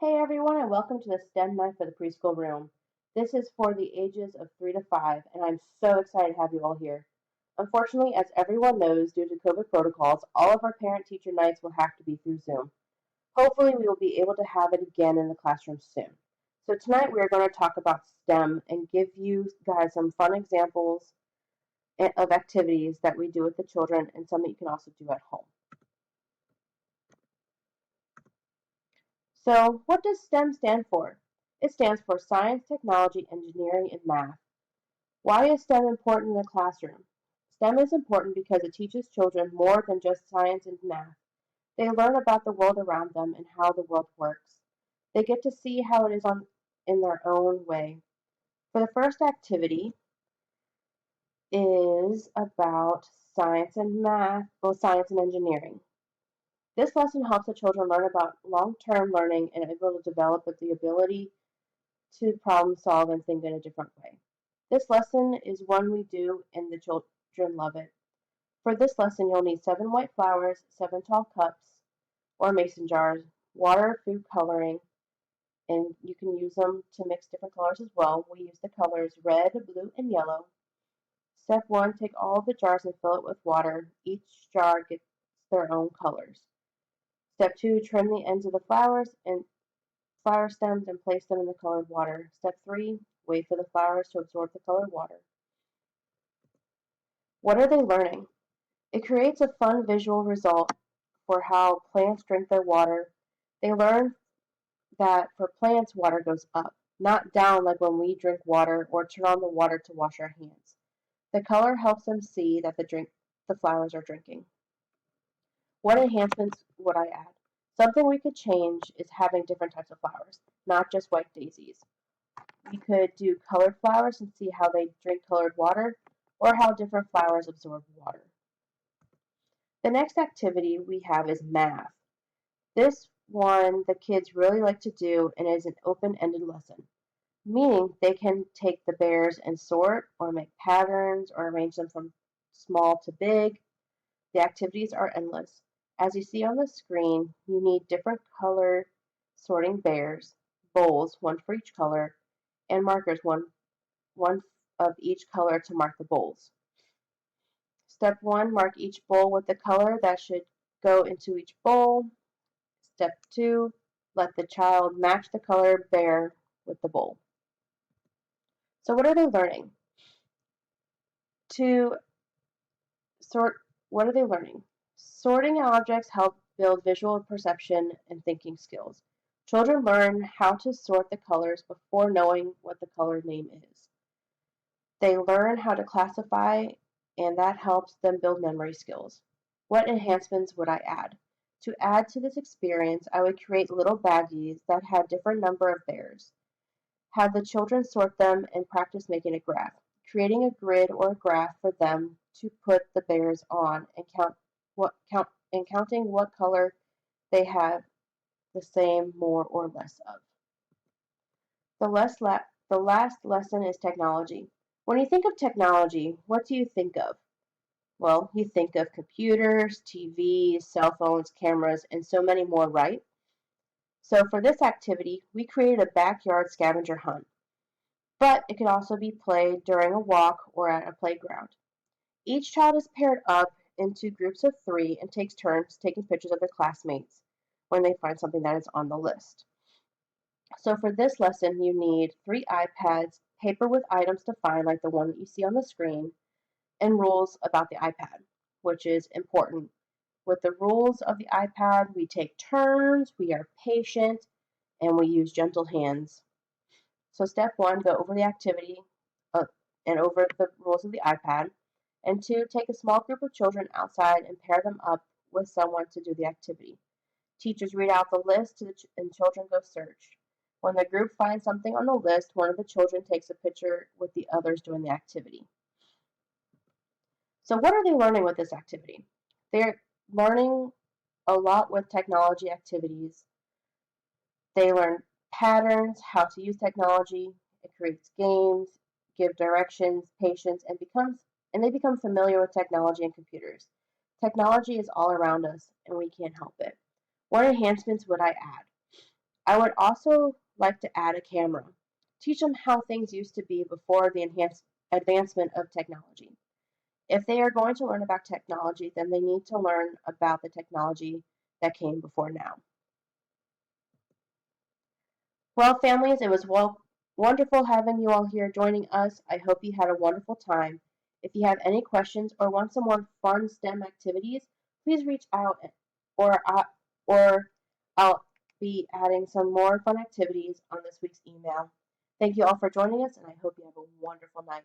Hey everyone, and welcome to the STEM Night for the Preschool Room. This is for the ages of 3 to 5, and I'm so excited to have you all here. Unfortunately, as everyone knows, due to COVID protocols, all of our parent teacher nights will have to be through Zoom. Hopefully, we will be able to have it again in the classroom soon. So, tonight we are going to talk about STEM and give you guys some fun examples of activities that we do with the children and some that you can also do at home. So, what does STEM stand for? It stands for Science, Technology, Engineering, and Math. Why is STEM important in the classroom? STEM is important because it teaches children more than just science and math. They learn about the world around them and how the world works. They get to see how it is in their own way. For the first activity is about science and math, both science and engineering. This lesson helps the children learn about long-term learning and able to develop the ability to problem solve and think in a different way. This lesson is one we do and the children love it. For this lesson, you'll need 7 white flowers, 7 tall cups or mason jars, water, food coloring, and you can use them to mix different colors as well. We use the colors red, blue, and yellow. Step 1, take all the jars and fill it with water. Each jar gets their own colors. Step 2, trim the ends of the flowers and flower stems and place them in the colored water. Step 3, wait for the flowers to absorb the colored water. What are they learning? It creates a fun visual result for how plants drink their water. They learn that for plants, water goes up, not down like when we drink water or turn on the water to wash our hands. The color helps them see that the flowers are drinking. What enhancements would I add? Something we could change is having different types of flowers, not just white daisies. We could do colored flowers and see how they drink colored water or how different flowers absorb water. The next activity we have is math. This one the kids really like to do and is an open-ended lesson, meaning they can take the bears and sort or make patterns or arrange them from small to big. The activities are endless. As you see on the screen, you need different color sorting bears, bowls, one for each color, and markers, one of each color to mark the bowls. Step 1, mark each bowl with the color that should go into each bowl. Step 2, let the child match the color bear with the bowl. So what are they learning? To sort, what are they learning? Sorting objects help build visual perception and thinking skills. Children learn how to sort the colors before knowing what the color name is. They learn how to classify, and that helps them build memory skills. What enhancements would I add? To add to this experience, I would create little baggies that had different number of bears. Have the children sort them and practice making a graph, creating a grid or a graph for them to put the bears on and counting what color they have the same more or less of. The last lesson is technology. When you think of technology, what do you think of? Well, you think of computers, TVs, cell phones, cameras, and so many more, right? So for this activity, we created a backyard scavenger hunt, but it can also be played during a walk or at a playground. Each child is paired up into groups of 3 and takes turns taking pictures of their classmates when they find something that is on the list. So for this lesson, you need 3 iPads, paper with items to find like the one that you see on the screen, and rules about the iPad, which is important. With the rules of the iPad, we take turns, we are patient, and we use gentle hands. So step 1, go over the activity and over the rules of the iPad. And 2, take a small group of children outside and pair them up with someone to do the activity. Teachers read out the list and children go search. When the group finds something on the list, one of the children takes a picture with the others doing the activity. So what are they learning with this activity? They're learning a lot with technology activities. They learn patterns, how to use technology. It creates games, give directions, patience, and they become familiar with technology and computers. Technology is all around us, and we can't help it. What enhancements would I add? I would also like to add a camera. Teach them how things used to be before the advancement of technology. If they are going to learn about technology, then they need to learn about the technology that came before now. Well, families, it was wonderful having you all here joining us. I hope you had a wonderful time. If you have any questions or want some more fun STEM activities, please reach out or I'll be adding some more fun activities on this week's email. Thank you all for joining us, and I hope you have a wonderful night.